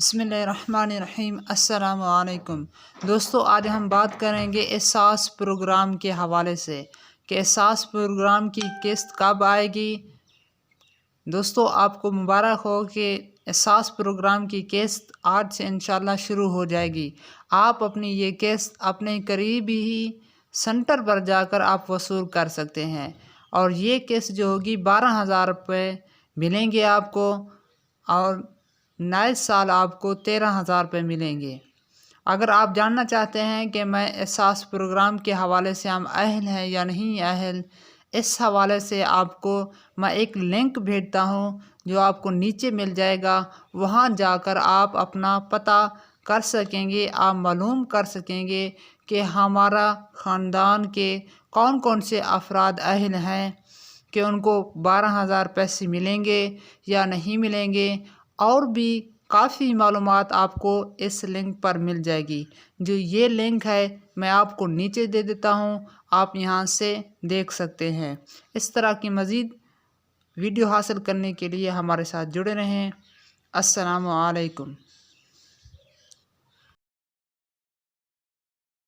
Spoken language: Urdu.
بسم اللہ الرحمن الرحیم۔ السلام علیکم دوستو، آج ہم بات کریں گے احساس پروگرام کے حوالے سے کہ احساس پروگرام کی قسط کب آئے گی۔ دوستو، آپ کو مبارک ہو کہ احساس پروگرام کی قسط آج سے انشاءاللہ شروع ہو جائے گی۔ آپ اپنی یہ قسط اپنے قریبی ہی سنٹر پر جا کر آپ وصول کر سکتے ہیں، اور یہ قسط جو ہوگی 12,000 روپے ملیں گے آپ کو، اور نئے سال آپ کو 13,000 روپے ملیں گے۔ اگر آپ جاننا چاہتے ہیں کہ میں احساس پروگرام کے حوالے سے ہم اہل ہیں یا نہیں اہل، اس حوالے سے آپ کو میں ایک لنک بھیجتا ہوں جو آپ کو نیچے مل جائے گا۔ وہاں جا کر آپ اپنا پتہ کر سکیں گے، آپ معلوم کر سکیں گے کہ ہمارا خاندان کے کون کون سے افراد اہل ہیں کہ ان کو 12,000 پیسے ملیں گے یا نہیں ملیں گے، اور بھی کافی معلومات آپ کو اس لنک پر مل جائے گی۔ جو یہ لنک ہے میں آپ کو نیچے دے دیتا ہوں، آپ یہاں سے دیکھ سکتے ہیں۔ اس طرح کی مزید ویڈیو حاصل کرنے کے لیے ہمارے ساتھ جڑے رہیں۔ السلام علیکم۔